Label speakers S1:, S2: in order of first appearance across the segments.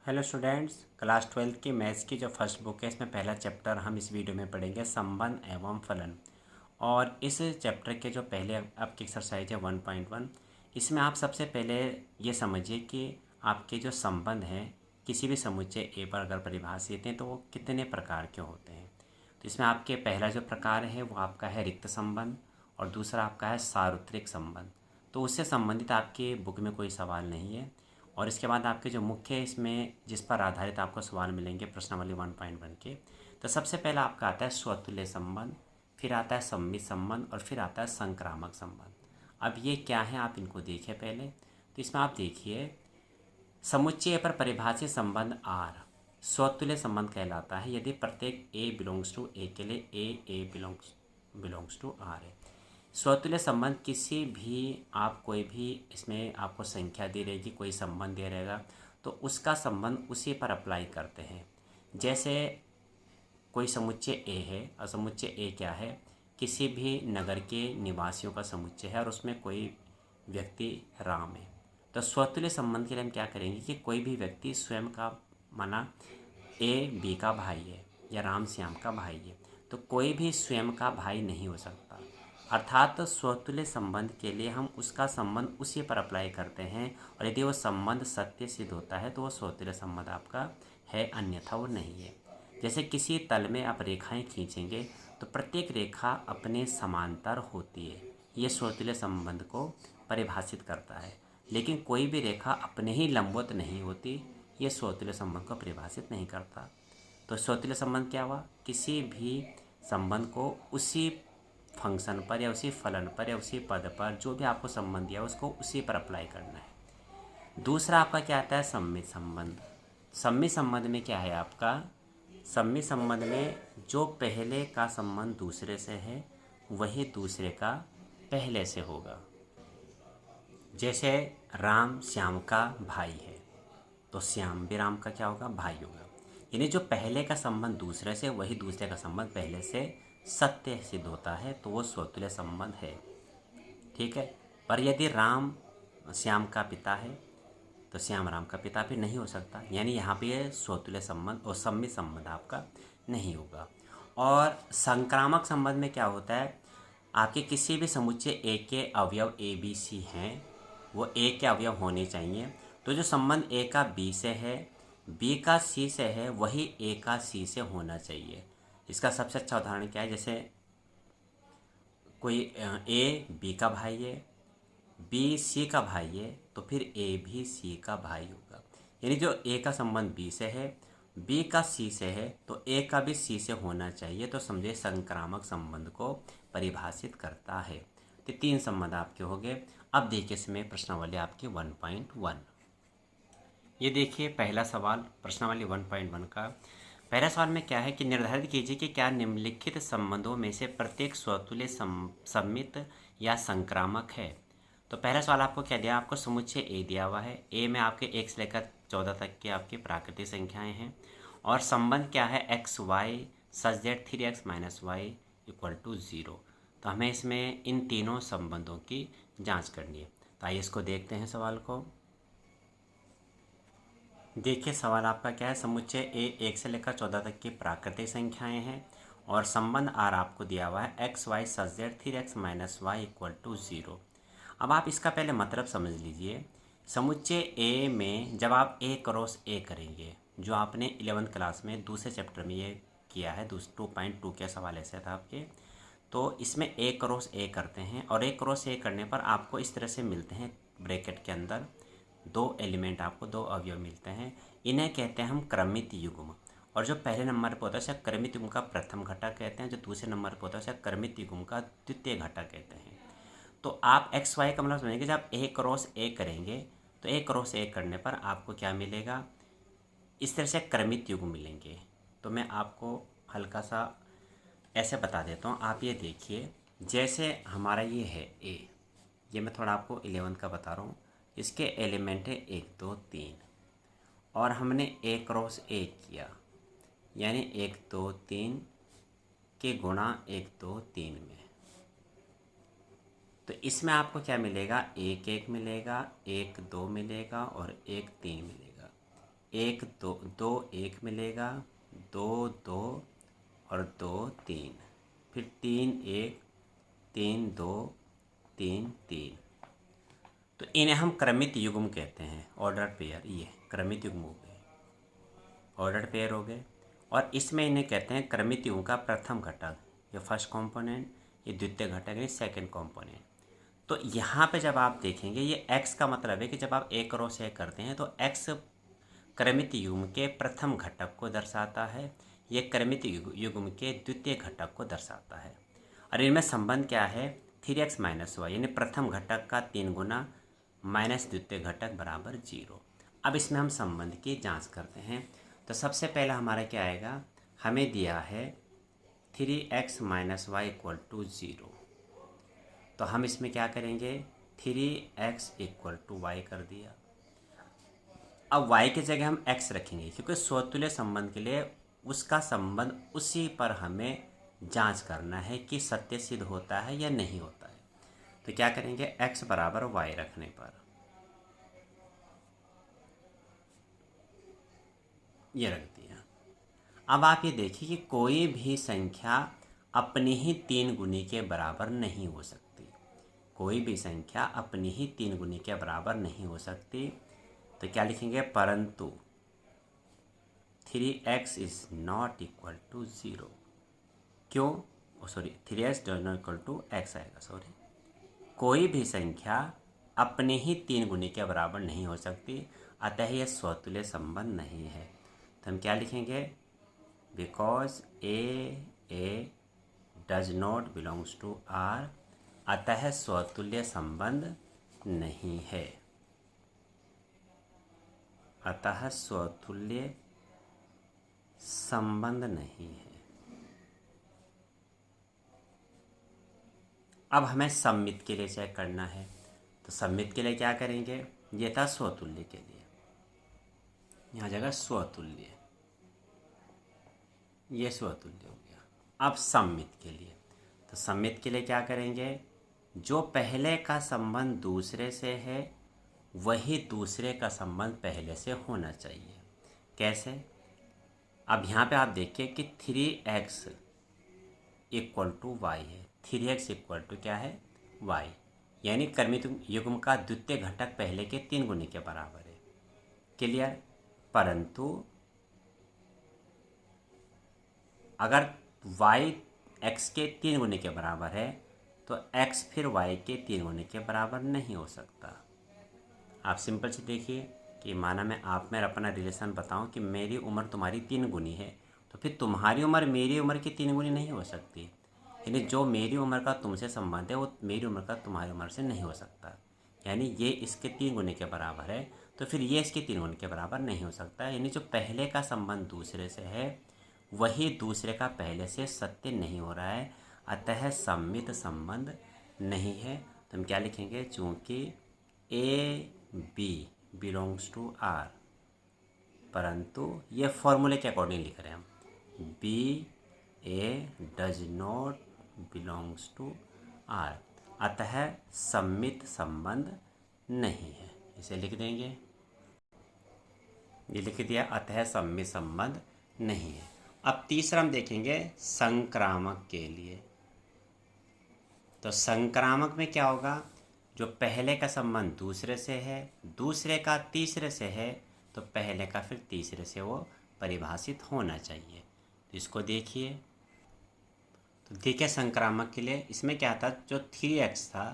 S1: Hello students, class 12 की maths की जो फर्स्ट बुक है इसमें पहला चैप्टर हम इस वीडियो में पढ़ेंगे संबंध एवं फलन। और इस चैप्टर के जो पहले आपकी एक्सरसाइज है 1.1, इसमें आप सबसे पहले ये समझिए कि आपके जो संबंध हैं किसी भी समुच्चय ए पर अगर परिभाषित हैं तो वो कितने प्रकार के होते हैं। तो इसमें आपके पहला जो प्रकार है वो आपका है रिक्त संबंध और दूसरा आपका है सार्वत्रिक संबंध। तो उससे संबंधित आपके बुक में कोई सवाल नहीं है। और इसके बाद आपके जो मुख्य इसमें जिस पर आधारित आपको सवाल मिलेंगे प्रश्नावली 1.1 के, तो सबसे पहला आपका आता है स्वतुल्य संबंध, फिर आता है सम्मित संबंध और फिर आता है संक्रामक संबंध। अब ये क्या है आप इनको देखिए पहले। तो इसमें आप देखिए समुच्चय पर परिभाषित संबंध आर स्वतुल्य संबंध कहलाता है यदि प्रत्येक ए बिलोंग्स टू ए के लिए ए बिलोंग्स टू आर है। स्वतुल्य संबंध किसी भी आप कोई भी इसमें आपको संख्या दे रहेगी, कोई संबंध दे रहेगा तो उसका संबंध उसी पर अप्लाई करते हैं। जैसे कोई समुच्चय ए है और समुच्चय ए क्या है, किसी भी नगर के निवासियों का समुच्चय है और उसमें कोई व्यक्ति राम है। तो स्वतुल्य संबंध के लिए हम क्या करेंगे कि कोई भी व्यक्ति स्वयं का माना ए बी का भाई है या राम श्याम का भाई है, तो कोई भी स्वयं का भाई नहीं हो सकता। अर्थात स्वतुल्य संबंध के लिए हम उसका संबंध उसी पर अप्लाई करते हैं और यदि वो संबंध सत्य सिद्ध होता है तो वो स्वतुल्य संबंध आपका है, अन्यथा वो नहीं है। जैसे किसी तल में आप रेखाएं खींचेंगे तो प्रत्येक रेखा अपने समांतर होती है, ये स्वतुल्य संबंध को परिभाषित करता है। लेकिन कोई भी रेखा अपने ही लंबवत नहीं होती, ये स्वतुल्य संबंध को परिभाषित नहीं करता। तो स्वतुल्य संबंध क्या हुआ, किसी भी संबंध को उसी फंक्शन पर या उसी फलन पर या उसी पद पर जो भी आपको संबंध दिया उसको उसी पर अप्लाई करना है। दूसरा आपका क्या आता है सम्मित संबंध। सम्मित संबंध में क्या है आपका, सम्मित संबंध में जो पहले का संबंध दूसरे से है वही दूसरे का पहले से होगा। जैसे राम श्याम का भाई है तो श्याम भी राम का क्या होगा, भाई होगा। यानी जो पहले का संबंध दूसरे से वही दूसरे का संबंध पहले से सत्य सिद्ध होता है तो वो स्वतुल्य संबंध है। ठीक है। पर यदि राम श्याम का पिता है तो श्याम राम का पिता भी नहीं हो सकता, यानी यहाँ पे ये स्वतुल्य संबंध और सम्मित संबंध आपका नहीं होगा। और संक्रामक संबंध में क्या होता है, आपके किसी भी समुच्चय ए के अवयव ए बी सी हैं, वो ए के अवयव होने चाहिए। तो जो संबंध ए का बी से है, बी का सी से है, वही ए का सी से होना चाहिए। इसका सबसे अच्छा उदाहरण क्या है, जैसे कोई ए बी का भाई है, बी सी का भाई है, तो फिर ए भी सी का भाई होगा। यानी जो ए का संबंध बी से है, बी का सी से है, तो ए का भी सी से होना चाहिए। तो समझे संक्रामक संबंध को परिभाषित करता है। तो तीन संबंध आपके हो गए। अब देखिए इसमें प्रश्नावली आपकी 1.1। ये देखिए पहला सवाल प्रश्नावली 1.1 का। पहला सवाल में क्या है कि निर्धारित कीजिए कि क्या निम्नलिखित संबंधों में से प्रत्येक स्वतुल्य सम्मित या संक्रामक है। तो पहला सवाल आपको क्या दिया, आपको समुच्चय ए दिया हुआ है। ए में आपके 1 से लेकर 14 तक की आपकी प्राकृतिक संख्याएं हैं और संबंध क्या है, x y such that 3x - y = 0। तो हमें इसमें इन तीनों संबंधों की जांच करनी है। तो आइए इसको देखते हैं सवाल को। देखिए सवाल आपका क्या है, समुच्चय ए 1 से लेकर 14 तक की प्राकृतिक संख्याएं हैं और संबंध आर आपको दिया हुआ है x y such that 3x - y = 0। अब आप इसका पहले मतलब समझ लीजिए। समुच्चय ए में जब आप ए क्रॉस ए करेंगे, जो आपने 11th क्लास में दूसरे चैप्टर में ये किया है, 2.2 के सवाल ऐसे था आपके, तो इसमें ए क्रॉस ए करते हैं और ए क्रॉस ए करने पर आपको इस तरह से मिलते हैं, ब्रैकेट के अंदर दो एलिमेंट आपको दो अवयव मिलते हैं। इन्हें कहते हैं हम क्रमित युग्म। और जो पहले नंबर पर होता है उसे क्रमित युग्म का प्रथम घटक कहते हैं, जो दूसरे नंबर पर होता है उसे क्रमित युग्म का द्वितीय घटक कहते हैं। तो आप एक्स वाई का मतलब समझेंगे, जब ए क्रॉस ए करेंगे तो ए क्रॉस ए करने पर आपको क्या मिलेगा, इस तरह से क्रमित युग्म मिलेंगे। तो मैं आपको हल्का सा ऐसे बता देता हूँ, आप ये देखिए। जैसे हमारा ये है ए, ये मैं थोड़ा आपको 11 का बता रहा हूँ। इसके एलिमेंट है 1 2 3 और हमने ए क्रॉस ए किया, यानी 1 2 3 के गुणा 1 2 3 में। तो इसमें आपको क्या मिलेगा, 1 1 मिलेगा, 1 2 मिलेगा और 1 3 मिलेगा। 1 2 2 1 मिलेगा, 2 2 और 2 3, फिर 3 1 3 2 3 3। तो इन्हें हम क्रमित युग्म कहते हैं, ऑर्डर पेयर। ये क्रमित युग्म हो गए, ऑर्डर पेयर हो गए। और इसमें इन्हें कहते हैं क्रमित युग्म का प्रथम घटक, ये फर्स्ट कंपोनेंट, ये द्वितीय घटक है सेकंड कंपोनेंट। तो यहाँ पे जब आप देखेंगे ये x का मतलब है कि जब आप एक रो से करते हैं तो x क्रमित युग्म के प्रथम घटक को दर्शाता है, ये क्रमित युग्म के द्वितीय घटक को दर्शाता है। और इनमें संबंध क्या है, 3x - y, यानी प्रथम घटक का 3 गुना माइनस द्वितीय घटक बराबर 0। अब इसमें हम संबंध की जांच करते हैं। तो सबसे पहला हमारा क्या आएगा, हमें दिया है 3x - y = 0। तो हम इसमें क्या करेंगे, 3x = y कर दिया। अब y की जगह हम x रखेंगे, क्योंकि स्वतुल्य संबंध के लिए उसका संबंध उसी पर हमें जांच करना है कि सत्य सिद्ध होता है या नहीं होता है। तो क्या करेंगे, x = y रखने पर ये रख दिया। अब आप ये देखिए कि कोई भी संख्या अपनी ही 3 गुनी के बराबर नहीं हो सकती, कोई भी संख्या अपनी ही 3 गुनी के बराबर नहीं हो सकती। तो क्या लिखेंगे, परंतु 3x ≠ 0। क्यों, 3x ≠ x आएगा, सॉरी। कोई भी संख्या अपनी ही 3 गुनी के बराबर नहीं हो सकती, अतः यह स्वतुल्य संबंध नहीं है। तो हम क्या लिखेंगे, because a does not belongs to R, अतः स्वतुल्य संबंध नहीं है, अतः स्वतुल्य संबंध नहीं है। अब हमें सममित के लिए चेक करना है। तो सममित के लिए क्या करेंगे, ये था स्वतुल्य के लिए, यहाँ जगह स्वतुल्य, ये स्वतुल्य हो गया। अब सममित के लिए, तो सममित के लिए क्या करेंगे, जो पहले का संबंध दूसरे से है वही दूसरे का संबंध पहले से होना चाहिए। कैसे, अब यहाँ पे आप देखिए कि 3x = y है, 3x = क्या है, y, यानी क्रमित युग्म का द्वितीय घटक पहले के 3 गुने के बराबर है। क्लियर। परंतु अगर y x के 3 गुने के बराबर है तो x फिर y के 3 गुने के बराबर नहीं हो सकता। आप सिंपल से देखिए कि माना मैं आप में अपना रिलेशन बताऊं कि मेरी उम्र तुम्हारी 3 गुनी है, तो फिर तुम्हारी उम्र मेरी उम्र की 3 गुनी नहीं हो सकती। यानी जो मेरी उम्र का तुमसे संबंध है वो मेरी उम्र का तुम्हारी उम्र से नहीं हो सकता। यानी ये इसके 3 गुने के बराबर है, तो फिर ये इसके 3 गुने के बराबर नहीं हो सकता। यानी जो पहले का संबंध दूसरे से है वही दूसरे का पहले से सत्य नहीं हो रहा है, अतः सम्मित संबंध नहीं है। तो हम क्या लिखेंगे, चूँकि A-B बिलोंग्स टू R, परंतु ये फॉर्मूले के अकॉर्डिंग लिख रहे हैं हम, B-A does not belongs to R, अतः सम्मित संबंध नहीं है। इसे लिख देंगे, ये लिख दिया, अतः सम्मित संबंध नहीं है। अब तीसरा हम देखेंगे संक्रामक के लिए। तो संक्रामक में क्या होगा, जो पहले का संबंध दूसरे से है, दूसरे का तीसरे से है, तो पहले का फिर तीसरे से वो परिभाषित होना चाहिए। तो इसको देखिए, तो देखिए संक्रामक के लिए इसमें क्या था, जो 3x था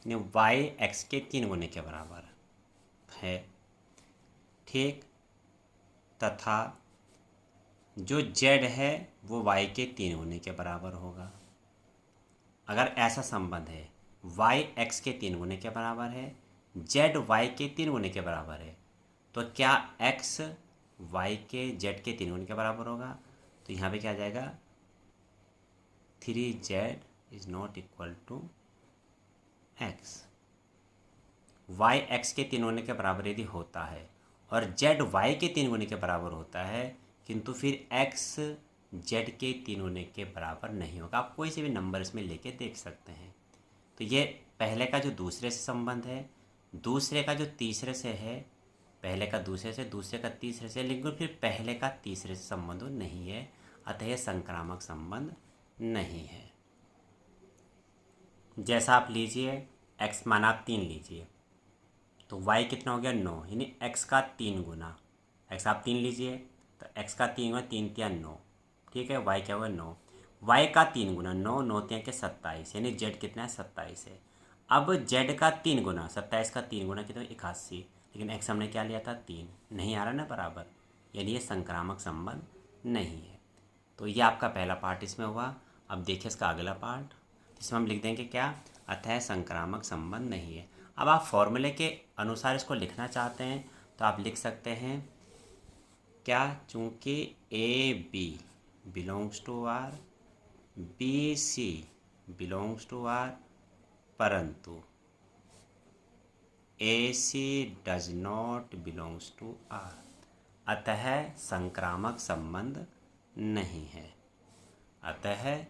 S1: यानी y x के 3 गुने के बराबर है, ठीक, तथा जो z है वो y के 3 गुने के बराबर होगा। अगर ऐसा संबंध है, y x के 3 गुने के बराबर है, z y के 3 गुने के बराबर है, तो क्या x y के z के 3 गुने के बराबर होगा। तो यहाँ पे क्या आ जाएगा, 3z is not equal to x। y x के 3 गुने के बराबर यदि होता है और z y के 3 गुने के बराबर होता है, किंतु फिर x z के 3 गुने के बराबर नहीं होगा। आप कोई से भी नंबर इसमें लेके देख सकते हैं। तो ये पहले का जो दूसरे से संबंध है, दूसरे का जो तीसरे से है, पहले का दूसरे से, दूसरे का तीसरे से, लेकिन फिर पहले का तीसरे से संबंध नहीं है, अतः यह संक्रामक संबंध नहीं है। जैसा आप लीजिए x माना आप 3 लीजिए तो y कितना हो गया 9, यानी x का 3 गुना। x आप 3 लीजिए तो x का 3 गुना, 3 तिया 9, ठीक है। y क्या होगा 9, y का 3 गुना 9, 9 तिया के 27, यानी z कितना है 27 है। अब z का 3 गुना 27 का 3 गुना कितना 81, लेकिन x हमने क्या लिया था 3, नहीं आ रहा ना बराबर, यानी ये संक्रामक संबंध नहीं है। तो ये आपका पहला पार्ट इसमें हुआ। अब देखिए इसका अगला पार्ट, इसमें हम लिख देंगे क्या, अतः संक्रामक संबंध नहीं है। अब आप फॉर्मूले के अनुसार इसको लिखना चाहते हैं तो आप लिख सकते हैं क्या, चूँकि A B belongs to R, B C belongs to R, परंतु A C does not belongs to R, अतः संक्रामक संबंध नहीं है, अतः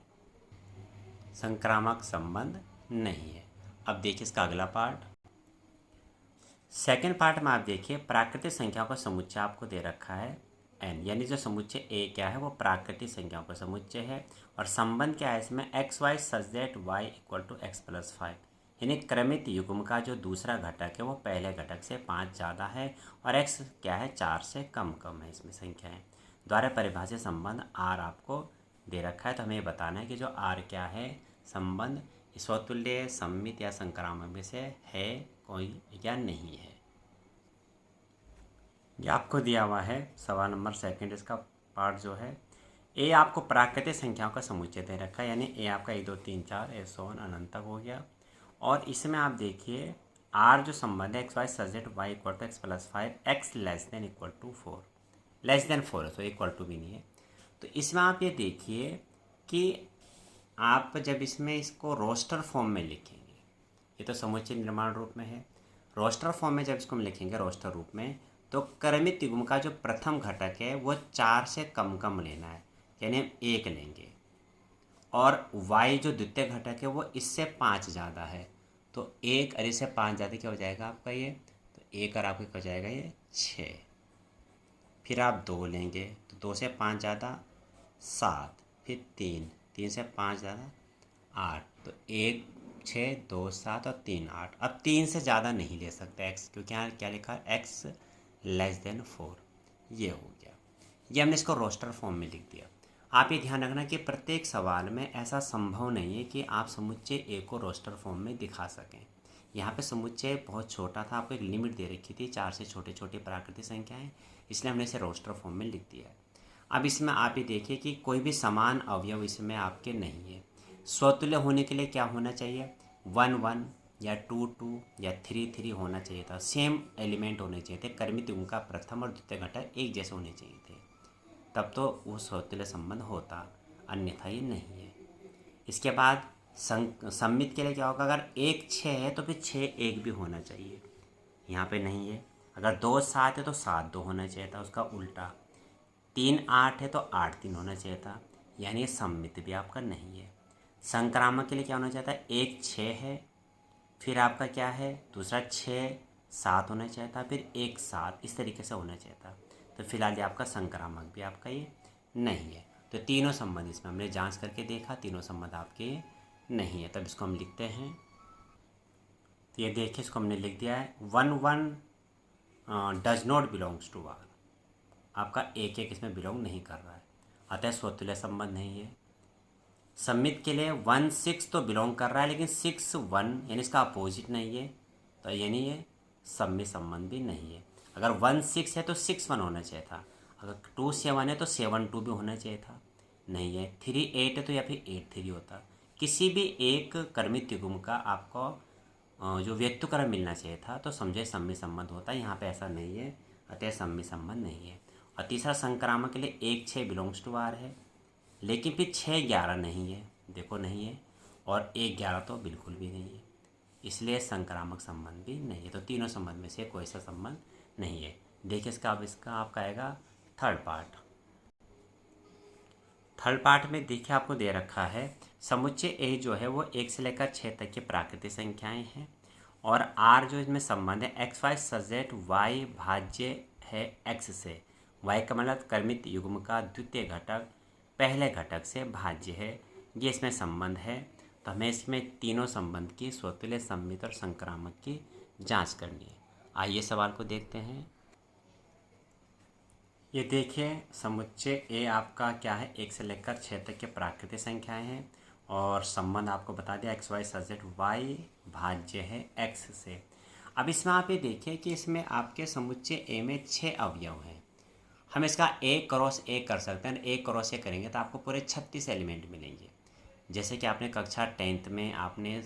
S1: संक्रामक संबंध नहीं है। अब देखिए इसका अगला पार्ट, सेकेंड पार्ट में आप देखिए प्राकृतिक संख्याओं का समुच्चय आपको दे रखा है n, यानी जो समुच्चय a क्या है वो प्राकृतिक संख्याओं का समुच्चय है, और संबंध क्या है इसमें x y such that y equal to x+5, यानी क्रमित युग्म का जो दूसरा घटक है वो पहले घटक से 5 ज़्यादा है और x क्या है 4 से कम है, इसमें संख्याएं द्वारा परिभाषित संबंध r आपको दे रखा है। तो हमें बताना है कि जो r क्या है संबंध स्वतुल्य, सममित या संक्रामक में से है कोई या नहीं है। ये आपको दिया हुआ है सवाल नंबर सेकंड, इसका पार्ट जो है ए आपको प्राकृतिक संख्याओं का समुच्चय दे रखा है, यानी ए आपका 1 2 3 4 ऐसे अनंत तक हो गया। और इसमें आप देखिए आर जो संबंध है x y such that y equal to x+5, x less than equal to 4, less than 4 है तो इक्वल टू भी नहीं है। तो इसमें आप ये देखिए कि आप जब इसमें इसको रोस्टर फॉर्म में लिखेंगे, ये तो समुच्चय निर्माण रूप में है, रोस्टर फॉर्म में जब इसको हम लिखेंगे रोस्टर रूप में, तो क्रमित युग्म का जो प्रथम घटक है वो 4 से कम लेना है, यानी हम 1 लेंगे, और y जो द्वितीय घटक है वो इससे 5 ज़्यादा है, तो 1 और इससे 5 ज़्यादा क्या हो जाएगा आपका ये, तो 1 और आपका क्या हो जाएगा ये 6, फिर आप 2 लेंगे तो 2 से 5 ज़्यादा 7, फिर 3, 3 से 5 ज़्यादा 8, तो 1 6 2 7 और 3 8। अब 3 से ज़्यादा नहीं ले सकते x, क्योंकि यहाँ क्या लिखा है x लेस देन 4, ये हो गया। ये हमने इसको रोस्टर फॉर्म में लिख दिया। आप ये ध्यान रखना कि प्रत्येक सवाल में ऐसा संभव नहीं है कि आप समुच्चय ए को रोस्टर फॉर्म में दिखा सकें। यहाँ पे समुच्चय बहुत छोटा था, आपको एक लिमिट दे रखी थी 4 से छोटे छोटे प्राकृतिक संख्याएं, इसलिए हमने इसे रोस्टर फॉर्म में लिख दिया है। अब इसमें आप ये देखिए कि कोई भी समान अवयव इसमें आपके नहीं है। स्वतुल्य होने के लिए क्या होना चाहिए, 1 1 या 2 2 या 3 3 होना चाहिए था, सेम एलिमेंट होने चाहिए थे, क्रमित युग्म का प्रथम और द्वितीय घटक एक जैसे होने चाहिए थे, तब तो वो स्वतुल्य संबंध होता, अन्यथा ये नहीं है। इसके बाद सममित के लिए क्या होगा, अगर 1 6 है तो फिर 6 1 भी होना चाहिए, यहाँ पे नहीं है। अगर 2 7 है तो 7 2 होना चाहिए था, उसका उल्टा। 3 8 है तो 8 3 होना चाहिए था, यानी ये सममित भी आपका नहीं है। संक्रामक के लिए क्या होना चाहिए था, 1 6 है, फिर आपका क्या है दूसरा 6 7 होना चाहिए था, फिर 1 7, इस तरीके से होना चाहिए था। तो फिलहाल ये आपका संक्रामक भी आपका ये नहीं है। तो तीनों संबंध इसमें हमने जांच करके देखा, तीनों संबंध आपके नहीं है। तब इसको हम लिखते हैं, तो ये देखिए इसको हमने लिख दिया है 1 1 does not belongs to R, आपका 1 1 इसमें बिलोंग नहीं कर रहा है, अतः स्वतुल्य संबंध नहीं है। सममित के लिए 1 6 तो बिलोंग कर रहा है, लेकिन 6 1 यानी इसका अपोजिट नहीं है, तो यानी ये सममित संबंध भी नहीं है। अगर 1 6 है तो 6 1 होना चाहिए था, अगर 2 7 है तो 7 2 भी होना चाहिए था, नहीं है। 3 8 है तो या फिर 8 3 होता। किसी भी एक क्रमित युग्म का आपको जो व्यक्तिक्रम मिलना चाहिए था, तो समझे सममित संबंध होता है, यहाँ पे ऐसा नहीं है, अतः सममित संबंध नहीं है। और तीसरा संक्रामक के लिए 1 6 बिलोंग्स टू आर है, लेकिन फिर 6 11 नहीं है, देखो नहीं है, और 1 11 तो बिल्कुल भी नहीं है, इसलिए संक्रामक संबंध भी नहीं है। तो तीनों संबंध में से कोई सा संबंध नहीं है। देखिए इसका अब इसका आपका आएगा थर्ड पार्ट। थर्ड पार्ट में देखिए आपको दे रखा है समुच्चय ए जो है वो 1 से लेकर 6 तक की प्राकृतिक संख्याएं हैं, और आर जो इसमें संबंध है x y such that y भाज्य है एक्स से, वाई का मतलब कर्मित युग्म का द्वितीय घटक पहले घटक से भाज्य है, ये इसमें संबंध है। तो हमें इसमें तीनों संबंध की स्वतुल्य, सममित और संक्रामक की जांच करनी है। आइए सवाल को देखते हैं। ये देखिए समुच्चय ए आपका क्या है, 1 से लेकर 6 तक के प्राकृतिक संख्याएं हैं और संबंध आपको बता दिया x y such that y भाज्य है एक्स से। अब इसमें आप ये देखिए कि इसमें आपके समुच्चय ए में 6 अवयव हैं। हम इसका ए क्रॉस ए कर सकते हैं। ए क्रॉस ए करेंगे तो आपको पूरे 36 एलिमेंट मिलेंगे। जैसे कि आपने कक्षा 10th में आपने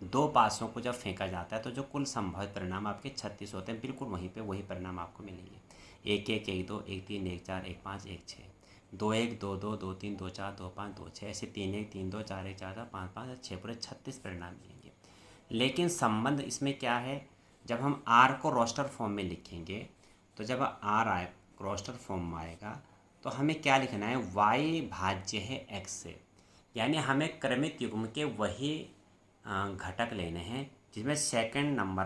S1: 2 पासों को जब फेंका जाता है तो जो कुल संभावित परिणाम आपके 36 होते हैं, बिल्कुल वहीं पे वही परिणाम आपको मिलेंगे। 1 1 1 2 1 3 1 4 1 5 1 6, 2 1 2 2 2 3 2 4 2 5 2 6, ऐसे 3 1 3 2 4 1 4 4 5 5 6, पूरे 36 परिणाम मिलेंगे। लेकिन संबंध इसमें क्या है, जब हम आर को रोस्टर फॉर्म में लिखेंगे तो जब आर आए रोस्टर फॉर्म में आएगा तो हमें क्या लिखना है, वाई भाज्य है एक्स से। यानी हमें क्रमित युग्म के वही घटक लेने हैं जिसमें सेकंड नंबर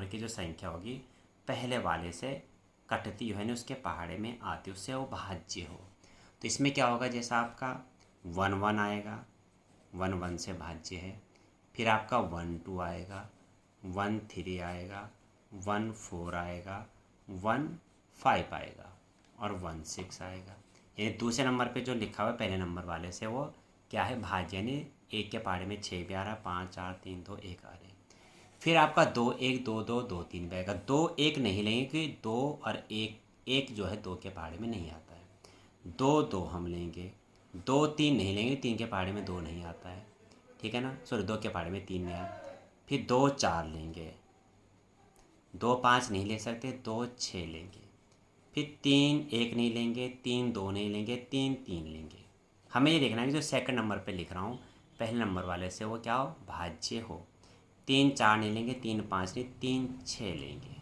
S1: की जो संख्या होगी पहले वाले से कटती हो, यानी उसके पहाड़े में आती, उससे वो भाज्य हो। तो इसमें क्या होगा, जैसा आपका 1 1 आएगा, 1 1 से भाज्य है। फिर आपका 1 2 आएगा, 1 3 आएगा, 1 4 आएगा, 1 5 आएगा और 1 6 आएगा। यानी दूसरे नंबर पे जो लिखा हुआ है पहले नंबर वाले से वो क्या है, भाज्य, यानी 1 के पहाड़े में 6 भी आ रहा है, 5 4 3 2 1 आ रहे हैं। फिर आपका 2 1 2 2 2 3 भी आएगा। 2 1 नहीं लेंगे क्योंकि 2 और 1 जो है 2 के पहाड़े में नहीं आता है। 2 2 हम लेंगे। 2 3 नहीं लेंगे, 3 के पहाड़े में 2 नहीं आता है, ठीक है ना, सॉरी 2 के पहाड़े में 3 नहीं आया। फिर 2 4 लेंगे। 2 5 नहीं ले सकते, 2 6 लेंगे। फिर 3 1 नहीं लेंगे, 3 2 नहीं लेंगे, 3 3 लेंगे। हमें ये देखना है कि जो सेकंड नंबर पे लिख रहा हूँ पहले नंबर वाले से वो क्या हो, भाज्य हो। 3 4 नहीं लेंगे, 3 5 नहीं, 3 6 लेंगे।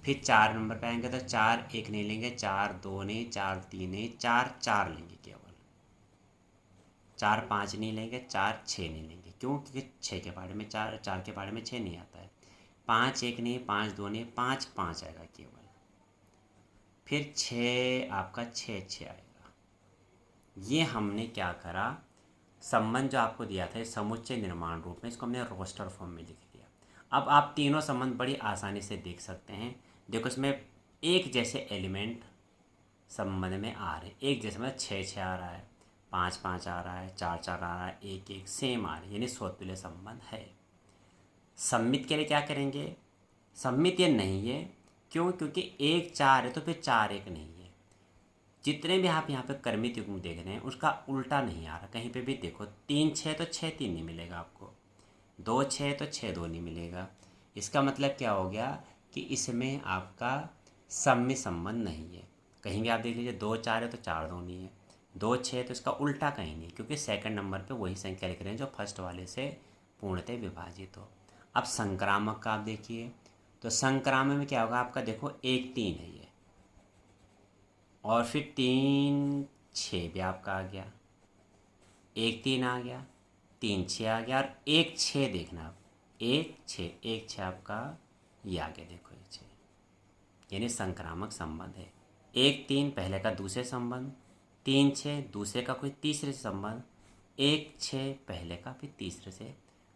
S1: फिर 4 नंबर पे आएंगे तो 4 1 नहीं लेंगे, 4 2 नहीं, 4 3 नहीं, 4 4 लेंगे केवल। 4 5 नहीं लेंगे, 4 6 नहीं लेंगे। क्यों, क्योंकि 6 के पहाड़े में 4 के पहाड़े में 6 नहीं आता है। 5 1 नहीं, 5 2 नहीं, 5 5 आएगा केवल। फिर 6 आपका 6 6 आएगा। ये हमने क्या करा, संबंध जो आपको दिया था समुच्चय निर्माण रूप में, इसको हमने रोस्टर फॉर्म में लिख दिया। अब आप तीनों संबंध बड़ी आसानी से देख सकते हैं। देखो इसमें एक जैसे एलिमेंट संबंध में आ रहे, एक जैसे मतलब 6 6 आ रहा है, 5 5 आ रहा है, 4 4 आ रहा है, 1 1 सेम आ रहा है, यानी स्वतुल्य संबंध है। सम्मित के लिए क्या करेंगे, सम्मित ये नहीं है। क्यों, क्योंकि 1 4 है तो फिर 4 1 नहीं है। जितने भी आप यहाँ पे कर्मित युग्म देख रहे हैं उसका उल्टा नहीं आ रहा कहीं पे भी। देखो 3 6 तो 6 3 नहीं मिलेगा आपको, 2 6 तो 6 2 नहीं मिलेगा। इसका मतलब क्या हो गया कि इसमें आपका सम्मित संबंध नहीं है। कहीं भी आप देख लीजिए 2 4 है तो 4 2 नहीं है, 2 6 तो इसका उल्टा कहीं नहीं, क्योंकि सेकंड नंबर पे वही संख्या लिख रहे हैं जो फर्स्ट वाले से पूर्णतः विभाजित हो। अब संक्रामक का आप देखिए, तो संक्रामक में क्या होगा आपका, देखो 1 3 है ये, और फिर 3 6 भी आपका आ गया, 1 3 आ गया, 3 6 आ गया, और 1 6 देखना आप, 1 6 आपका ये आ गया। देखो ये 6, यानी संक्रामक संबंध है। 1 3 पहले का दूसरे संबंध, 3 6 दूसरे का कोई तीसरे से संबंध, 1 6 पहले का फिर तीसरे से,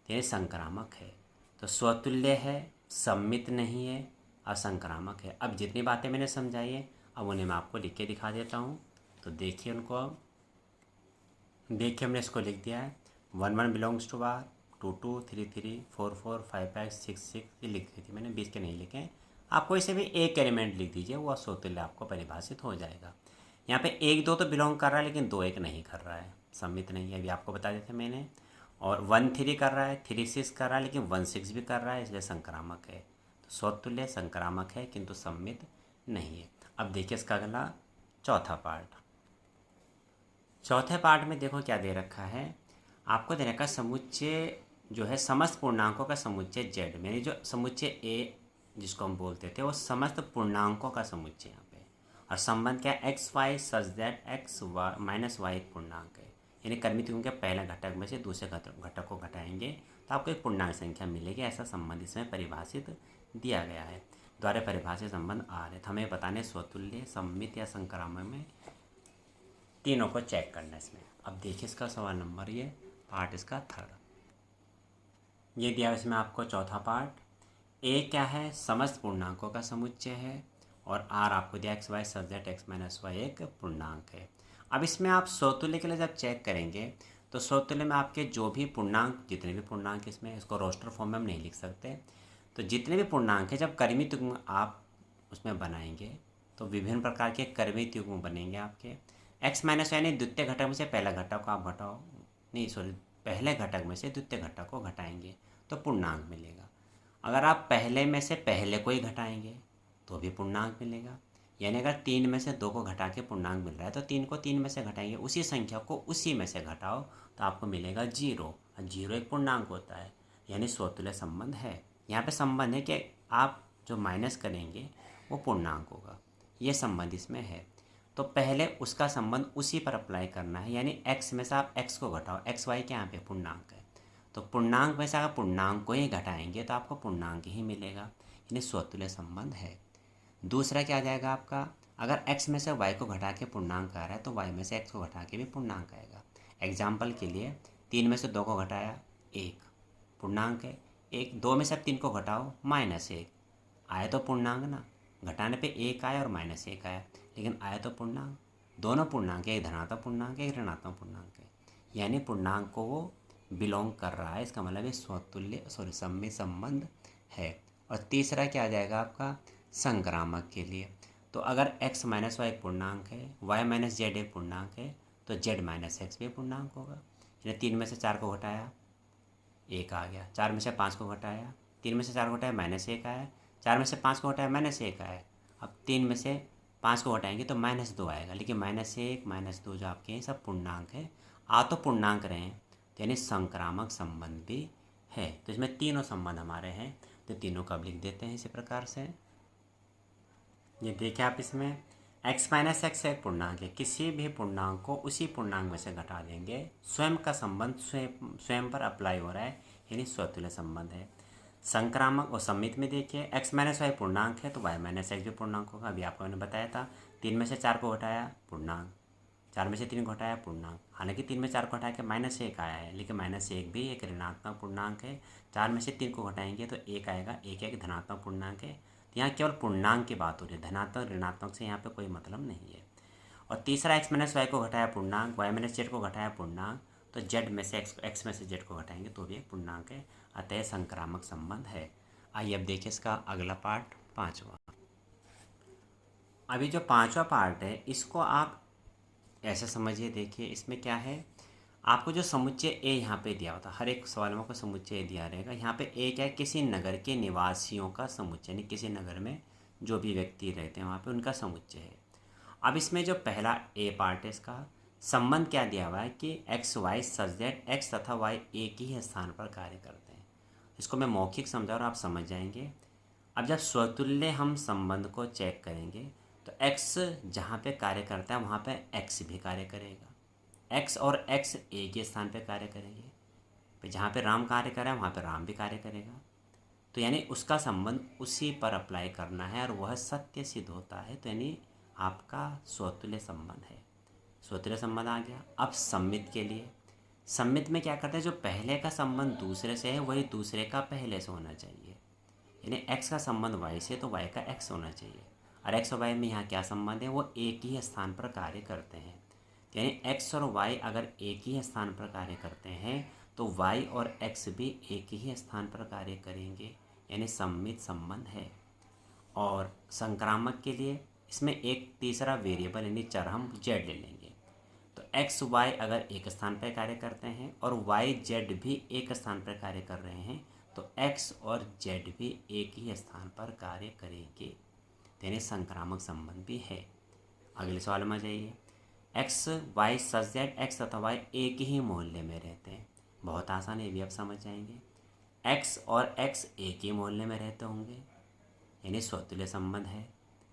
S1: यानी संक्रामक है। तो स्वतुल्य है, सम्मित नहीं है, असंक्रामक है। अब जितनी बातें मैंने समझाई है अब उन्हें मैं आपको लिख के दिखा देता हूँ। तो देखिए उनको, अब देखिए हमने इसको लिख दिया है। 1 1 बिलोंग्स टू आर, 2 2 3 3 4 4 5 5 6 6 ये लिख दी थी मैंने, 20 के नहीं लिखे। आपको इसे भी एक एलिमेंट लिख दीजिए, वो स्वतुल्य आपको परिभाषित हो जाएगा। यहाँ पे 1 2 तो बिलोंग कर रहा है लेकिन 2 1 नहीं कर रहा है, सम्मित नहीं है, अभी आपको बता देते मैंने। और 1 3 कर रहा है, 3 6 कर रहा है, लेकिन 1 6 भी कर रहा है, इसलिए संक्रामक है। तो स्वतुल्य संक्रामक है किंतु सम्मित नहीं है। अब देखिए इसका अगला चौथा पार्ट। चौथे पार्ट में देखो क्या दे रखा है आपको, दे रखा समुच्चय जो है समस्त पूर्णांकों का समुच्चय जेड में, यानी जो समुच्चय ए जिसको हम बोलते थे वो समस्त पूर्णांकों का समुच्चय यहाँ पे। और संबंध क्या है, x y such that x minus y एक पूर्णांक है, यानी कर्मित युग्म के पहले घटक में से दूसरे घटक को घटाएंगे तो तो आपको एक पूर्णांक संख्या मिलेगी। ऐसा संबंध इसमें परिभाषित दिया गया है, द्वारा परिभाषित संबंध आर है। तो हमें बताने स्वतुल्य, सममित या संक्रामक में तीनों को चेक करना है इसमें। अब देखिए इसका सवाल नंबर, ये पार्ट इसका थर्ड ये दिया है इसमें आपको। चौथा पार्ट, ए क्या है, समस्त पूर्णांकों का समुच्चय है, और आर आपको दिया x y subject x minus y एक पूर्णांक है। अब इसमें आप स्वतुल्य के लिए जब चेक करेंगे तो स्वतुल्य में आपके जो भी पूर्णांक, जितने भी पूर्णांक इसमें, इसको रोस्टर फॉर्म में हम नहीं लिख सकते, तो जितने भी पूर्णांक है जब कर्मित युग्म आप उसमें बनाएंगे तो विभिन्न प्रकार के कर्मित युग्म बनेंगे आपके। एक्स माइनस वाई यानी द्वितीय घटक में से पहला घटक को आप घटाओ, नहीं सॉरी, पहले घटक में से द्वितीय घटक को घटाएंगे तो पूर्णांक मिलेगा। अगर आप पहले में से पहले को ही घटाएंगे तो भी पूर्णांक मिलेगा। यानी अगर 3 में से 2 को घटा के पूर्णांक मिल रहा है तो 3 को 3 में से घटाएंगे, उसी संख्या को उसी में से घटाओ तो आपको मिलेगा 0। और 0 एक पूर्णांक होता है, यानी स्वतुल्य संबंध है। यहाँ पे संबंध है कि आप जो माइनस करेंगे वो पूर्णांक होगा, ये संबंध इसमें है। तो पहले उसका संबंध उसी पर अप्लाई करना है, यानी x में से आप x को घटाओ, एक्स वाई के यहाँ पे पूर्णांक है, तो पूर्णांक में से अगर पूर्णांक को ही घटाएंगे तो आपको पूर्णांक ही मिलेगा, यानी स्वतुल्य संबंध है। दूसरा क्या आ जाएगा आपका, अगर x में से y को घटा के पूर्णांक आ रहा है तो y में से x को घटा के भी पूर्णांक आएगा। एग्जाम्पल के लिए 3 में से 2 को घटाया 1 पूर्णांक है, 2 में से अब 3 को घटाओ -1 आया तो पूर्णांक ना, घटाने पे 1 आया और -1 आया, लेकिन आया तो पूर्णांक। दोनों पूर्णांक है, एक धनात्मक पूर्णांक है, एक ऋणात्मक पूर्णांक है, यानी पूर्णांक को वो बिलोंग कर रहा है। इसका मतलब ये स्वतुल्य सममित संबंध है। और तीसरा क्या आ जाएगा आपका, संक्रामक के लिए, तो अगर x माइनस वाई एक पूर्णांक है, y माइनस जेड एक पूर्णांक है, तो z माइनस एक्स भी पूर्णांक होगा। यानी 3 में से 4 को घटाया 1 आ गया, 4 में से 5 को घटाया, 3 में से 4 को घटाया -1 आया, 4 में से 5 को घटाया -1 आया। अब 3 में से 5 को घटाएंगे तो -2 आएगा, लेकिन -1 -2 जो आपके हैं सब पूर्णांक है, आ तो पूर्णांक रहे हैं, तो यानी संक्रामक संबंध भी है। तो इसमें तीनों संबंध हमारे हैं, तो तीनों का अब लिख देते हैं इसी प्रकार से। ये देखिए आप, इसमें x माइनस एक्स एक पूर्णांक है, किसी भी पूर्णांक को उसी पूर्णांक में से घटा देंगे, स्वयं का संबंध स्वयं पर अप्लाई हो रहा है, यानी स्वतुल्य संबंध है। संक्रामक और सममित में देखिए x माइनस वाई पूर्णांक है तो y माइनस एक्स भी पूर्णांक होगा। अभी आपको मैंने बताया था, 3 में से 4 को घटाया पूर्णांक, 4 में से 3 को घटाया पूर्णांक। हालांकि 3 में 4 को घटा के -1 आया है, लेकिन -1 भी एक ऋणात्मक पूर्णांक है। 4 में से 3 को घटाएंगे तो 1 आएगा, एक धनात्मक पूर्णांक है। तो यहाँ केवल पूर्णांक की बात हो रही है, धनात्मक ऋणात्मक से यहाँ पे कोई मतलब नहीं है। और तीसरा x माइनस वाई को घटाया पूर्णांक, y माइनस जेड को घटाया पूर्णांक, तो z में से x में से z को घटाएंगे तो भी एक पूर्णांक है, अतः संक्रामक संबंध है। आइए अब देखिए इसका अगला पार्ट, पाँचवा। अभी जो पाँचवा पार्ट है इसको आप ऐसे समझिए, देखिए इसमें क्या है, आपको जो समुच्चय ए यहाँ पे दिया होता है, हर एक सवाल में आपको समुच्चय दिया रहेगा। यहाँ पे ए क्या है, किसी नगर के निवासियों का समुच्चय, यानी किसी नगर में जो भी व्यक्ति रहते हैं वहाँ पे उनका समुच्चय है। अब इसमें जो पहला ए पार्ट है, इसका संबंध क्या दिया हुआ है कि x y such that x तथा वाई एक ही स्थान पर कार्य करते हैं। इसको मैं मौखिक समझा और आप समझ जाएंगे। अब जब स्वतुल्य हम संबंध को चेक करेंगे तो x जहाँ पे कार्य करता है वहाँ पे x भी कार्य करेगा, x और x एक ही स्थान पे कार्य करेंगे, फिर जहाँ पे राम कार्य कर रहा है वहाँ पे राम भी कार्य करेगा, तो यानी उसका संबंध उसी पर अप्लाई करना है और वह सत्य सिद्ध होता है, तो यानी आपका स्वतुल्य संबंध है। स्वतुल्य संबंध आ गया। अब सम्मित के लिए, सम्मित में क्या करते हैं, जो पहले का संबंध दूसरे से है वही दूसरे का पहले से होना चाहिए, यानी x का संबंध y से तो y का x होना चाहिए। और x और y में यहाँ क्या संबंध है, वो एक ही स्थान पर कार्य करते हैं, यानी x और y अगर एक ही स्थान पर कार्य करते हैं तो y और x भी एक ही स्थान पर कार्य करेंगे, यानी सम्मित संबंध है। और संक्रामक के लिए इसमें एक तीसरा वेरिएबल यानी चर हम z ले लेंगे, तो x y अगर एक स्थान पर कार्य करते हैं और y z भी एक स्थान पर कार्य कर रहे हैं तो x और z भी एक ही स्थान पर कार्य करेंगे, यानी संक्रामक संबंध भी है। अगले सवाल में जाइए, x y such that x तथा वाई एक ही मोहल्ले में रहते हैं। बहुत आसान है, ये भी आप समझ जाएंगे। एक्स और एक्स एक ही मोहल्ले में रहते होंगे, यानी स्वतुल्य संबंध है।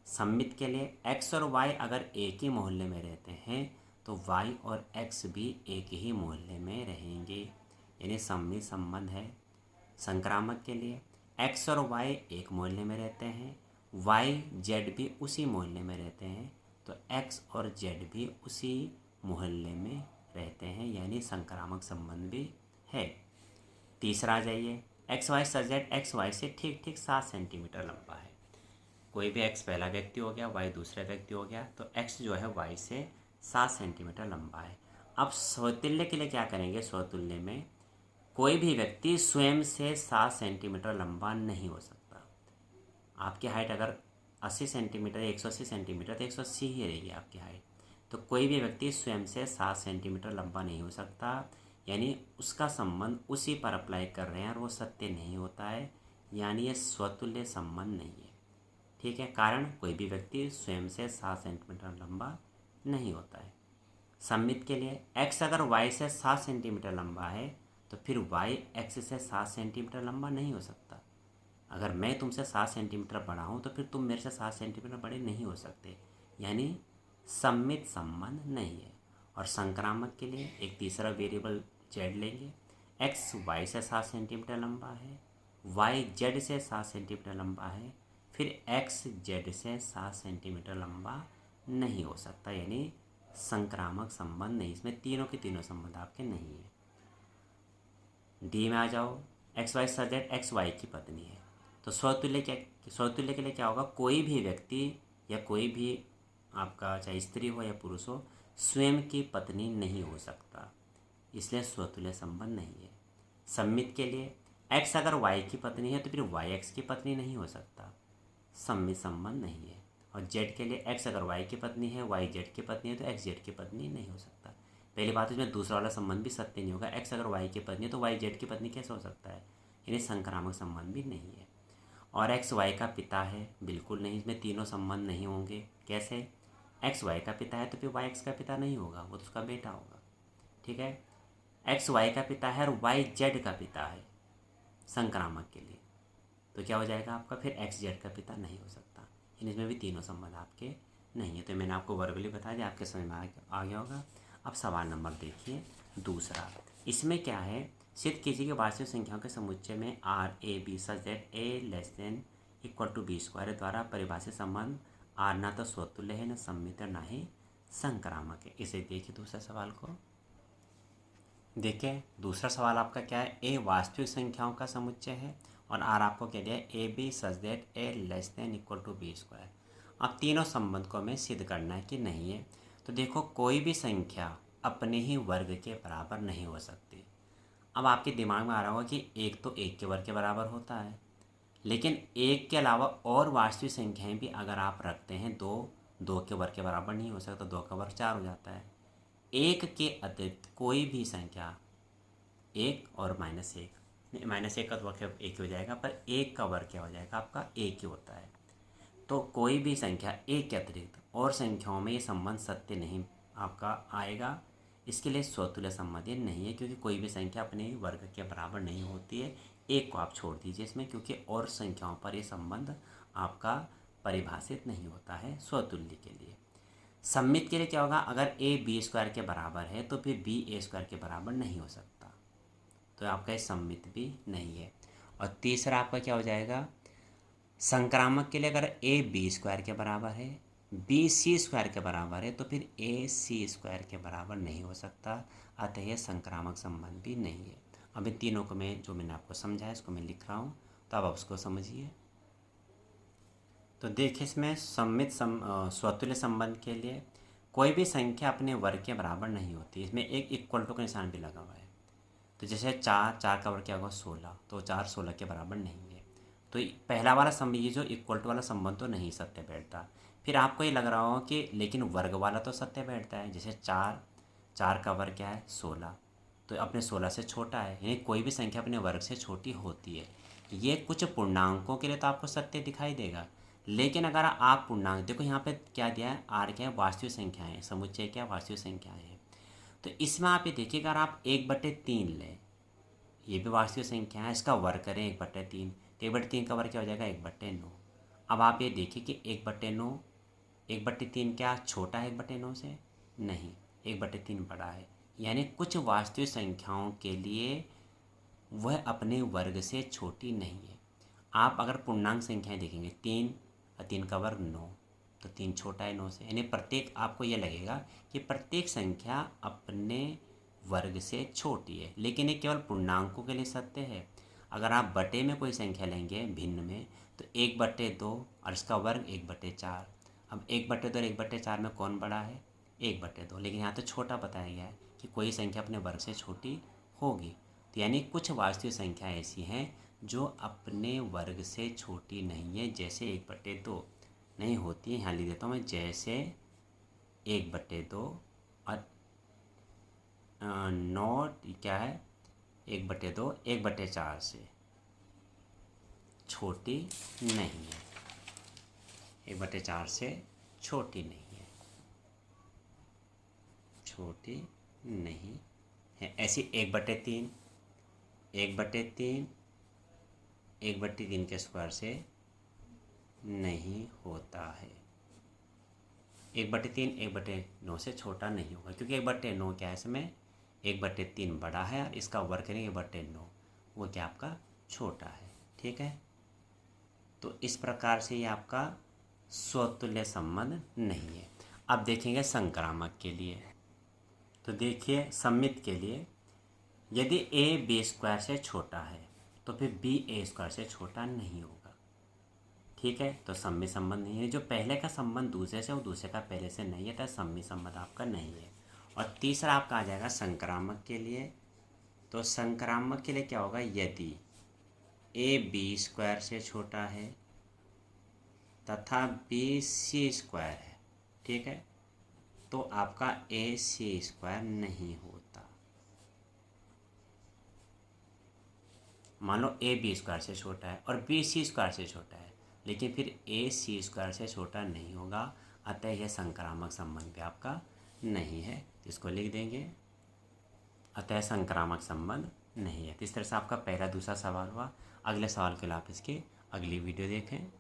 S1: सम्मित के लिए एक्स और वाई अगर एक ही मोहल्ले में रहते हैं तो वाई और एक्स भी एक ही मोहल्ले में रहेंगे, यानी सम्मित संबंध है। संक्रामक के लिए एक्स और वाई एक मोहल्ले में रहते हैं, वाई जेड भी उसी मोहल्ले में रहते हैं, तो एक्स और जेड भी उसी मोहल्ले में रहते हैं, यानी संक्रामक संबंध भी है। तीसरा आ जाइए, एक्स वाई सजेट एक्स वाई से ठीक ठीक 7 सेंटीमीटर लंबा है। कोई भी एक्स पहला व्यक्ति हो गया, वाई दूसरा व्यक्ति हो गया, तो एक्स जो है वाई से 7 सेंटीमीटर लंबा है। अब स्वतुल्य के लिए क्या करेंगे, स्वतुल्य में कोई भी व्यक्ति स्वयं से 7 सेंटीमीटर लंबा नहीं हो सकता। आपकी हाइट अगर 80 सेंटीमीटर 180 सेंटीमीटर तो 180 ही रहेगी आपकी हाइट, तो कोई भी व्यक्ति स्वयं से 7 सेंटीमीटर लंबा नहीं हो सकता, यानी उसका संबंध उसी पर अप्लाई कर रहे हैं और वो सत्य नहीं होता है, यानी ये स्वतुल्य संबंध नहीं है। ठीक है, कारण कोई भी व्यक्ति स्वयं से 7 सेंटीमीटर लंबा नहीं होता है। सममित के लिए x अगर y से 7 सेंटीमीटर लंबा है तो फिर y x से 7 सेंटीमीटर लंबा नहीं हो सकता। अगर मैं तुमसे 7 सेंटीमीटर बड़ा हूँ तो फिर तुम मेरे से 7 सेंटीमीटर बड़े नहीं हो सकते, यानी सममित संबंध नहीं है। और संक्रामक के लिए एक तीसरा वेरिएबल z लेंगे, x y से 7 सेंटीमीटर लंबा है, y z से 7 सेंटीमीटर लंबा है, फिर x z से 7 सेंटीमीटर लंबा नहीं हो सकता, यानी संक्रामक संबंध नहीं। इसमें तीनों के तीनों संबंध आपके नहीं है। डी में आ जाओ, एक्स वाई सजेट एक्स वाई की पत्नी है, तो स्वतुल्य के लिए क्या होगा, कोई भी व्यक्ति या कोई भी आपका चाहे स्त्री हो या पुरुष हो स्वयं की पत्नी नहीं हो सकता, इसलिए स्वतुल्य संबंध नहीं है। सममित के लिए एक्स अगर वाई की पत्नी है तो फिर वाई एक्स की पत्नी नहीं हो सकता, सममित संबंध नहीं है। और जेड के लिए एक्स अगर वाई की पत्नी है, वाई जेड की पत्नी है तो एक्स जेड की पत्नी नहीं हो सकता। पहली बात इसमें दूसरा वाला संबंध भी सत्य नहीं होगा, एक्स अगर वाई की पत्नी है तो वाई जेड की पत्नी कैसे हो सकता है, यानी संक्रामक संबंध भी नहीं है। और एक्स वाई का पिता है, बिल्कुल नहीं, इसमें तीनों संबंध नहीं होंगे। कैसे, एक्स वाई का पिता है तो फिर वाई एक्स का पिता नहीं होगा, वो तो उसका बेटा होगा। ठीक है, एक्स वाई का पिता है और वाई जेड का पिता है संक्रामक के लिए, तो क्या हो जाएगा आपका, फिर एक्स जेड का पिता नहीं हो सकता, इसमें भी तीनों संबंध आपके नहीं है। तो मैंने आपको वर्बली बता दिया, आपके समझ में आ गया होगा। अब सवाल नंबर देखिए दूसरा, इसमें क्या है, सिद्ध कीजिए कि वास्तविक संख्याओं के समुच्चय में R a b such that a less than equal to b square द्वारा परिभाषित संबंध आर ना तो स्वतुल्य है, न सममित है, ना ही संक्रामक है। इसे देखिए दूसरा सवाल को। देखिए दूसरा सवाल आपका क्या है, ए वास्तविक संख्याओं का समुच्चय है और आर आपको कह दिया a b such that a less than equal to b square. अब तीनों संबंध को हमें सिद्ध करना है कि नहीं है। तो देखो कोई भी संख्या अपने ही वर्ग के बराबर नहीं हो सकती। अब आपके दिमाग में आ रहा होगा कि एक तो एक के वर्ग के बराबर होता है, लेकिन एक के अलावा और वास्तविक संख्याएं भी अगर आप रखते हैं, दो के वर्ग के बराबर नहीं हो सकता, 2 का वर्ग 4 हो जाता है। एक के अतिरिक्त कोई भी संख्या, एक और -1 का तो वर्ग एक ही हो जाएगा, पर एक का वर्ग क्या हो जाएगा आपका, एक ही होता है। तो कोई भी संख्या एक के अतिरिक्त और संख्याओं में ये संबंध सत्य नहीं आपका आएगा, इसके लिए स्वतुल्य संबंध ये नहीं है, क्योंकि कोई भी संख्या अपने वर्ग के बराबर नहीं होती है। एक को आप छोड़ दीजिए इसमें, क्योंकि और संख्याओं पर ये संबंध आपका परिभाषित नहीं होता है स्वतुल्य के लिए। सममित के लिए क्या होगा, अगर ए बी स्क्वायर के बराबर है तो फिर बी ए स्क्वायर के बराबर नहीं हो सकता, तो आपका ये सममित भी नहीं है। और तीसरा आपका क्या हो जाएगा, संक्रामक के लिए अगर ए बी स्क्वायर के बराबर है, बी सी स्क्वायर के बराबर है, तो फिर ए सी स्क्वायर के बराबर नहीं हो सकता, अतः यह संक्रामक संबंध भी नहीं है। अब इन तीनों को जो मैंने आपको समझाया इसको मैं लिख रहा हूँ, तो अब उसको समझिए। तो देखिए इसमें सममित स्वतुल्य संबंध के लिए कोई भी संख्या अपने वर्ग के बराबर नहीं होती, इसमें एक इक्वल टू का निशान भी लगा हुआ है। तो जैसे 4 का वर्ग क्या होगा 16, तो 4 16 के बराबर नहीं है। तो पहला वाला संबंध, ये जो इक्वल टू वाला संबंध तो नहीं सत्य बैठता। फिर आपको ये लग रहा हो कि लेकिन वर्ग वाला तो सत्य बैठता है, जैसे 4 का वर्ग क्या है 16, तो अपने 16 से छोटा है, यानी कोई भी संख्या अपने वर्ग से छोटी होती है। ये कुछ पूर्णांकों के लिए तो आपको सत्य दिखाई देगा, लेकिन अगर आप पूर्णांक देखो यहाँ पे क्या दिया है, आर क्या है, वास्तविक संख्याएँ, समुच्चय क्या वास्तविक संख्याएँ हैं। तो इसमें आप ये देखिए, अगर आप 1/3 लें, ये भी वास्तविक संख्या है, इसका वर्ग करें 1/3, तो 1/3 का वर्ग क्या हो जाएगा 1/9। अब आप ये देखिए कि 1/9 1/3 क्या छोटा है 1/9 से, नहीं, 1/3 बड़ा है। यानी कुछ वास्तविक संख्याओं के लिए वह अपने वर्ग से छोटी नहीं है। आप अगर पूर्णांक संख्याएं देखेंगे 3 और 3 का वर्ग 9, तो 3 छोटा है 9 से, यानी प्रत्येक आपको ये लगेगा कि प्रत्येक संख्या अपने वर्ग से छोटी है। लेकिन ये केवल पूर्णांकों के लिए सत्य है। अगर आप बटे में कोई संख्या लेंगे भिन्न में, तो 1/2 और इसका वर्ग 1/4। अब 1/2 और 1/4 में कौन बड़ा है? 1/2। लेकिन यहाँ तो छोटा बताया गया है कि कोई संख्या अपने वर्ग से छोटी होगी। तो यानी कुछ वास्तविक संख्या ऐसी हैं जो अपने वर्ग से छोटी नहीं है, जैसे 1/2 नहीं होती है। यहाँ लिख देता हूँ मैं, जैसे 1/2 और नॉट क्या है 1/2 1/4 से छोटी नहीं है, 1/4 से छोटी नहीं है, छोटी नहीं है। ऐसी 1/3 1/3 1/3 के स्क्वायर से नहीं होता है। 1/3 1/9 से छोटा नहीं होगा, क्योंकि 1/9 क्या है, इसमें 1/3 बड़ा है और इसका वर्ग करेंगे 1/9, वो क्या आपका छोटा है। ठीक है, तो इस प्रकार से ये आपका स्वतुल्य संबंध नहीं है। अब देखेंगे संक्रामक के लिए। तो देखिए सममित के लिए, यदि a b² से छोटा है तो फिर b a² से छोटा नहीं होगा। ठीक है, तो सममित संबंध नहीं है। जो पहले का संबंध दूसरे से और दूसरे का पहले से नहीं है, तो सममित संबंध आपका नहीं है। और तीसरा आपका आ जाएगा संक्रामक के लिए। तो संक्रामक के लिए क्या होगा, यदि a b² से छोटा है तथा b c² है, ठीक है, तो आपका a c² नहीं होता। मान लो a b² से छोटा है और b c² से छोटा है, लेकिन फिर a c² से छोटा नहीं होगा, अतः यह संक्रामक संबंध भी आपका नहीं है। तो इसको लिख देंगे, अतः संक्रामक संबंध नहीं है। तो इस तरह से आपका पहला दूसरा सवाल हुआ। अगले सवाल के लिए आप इसकी अगली वीडियो देखें।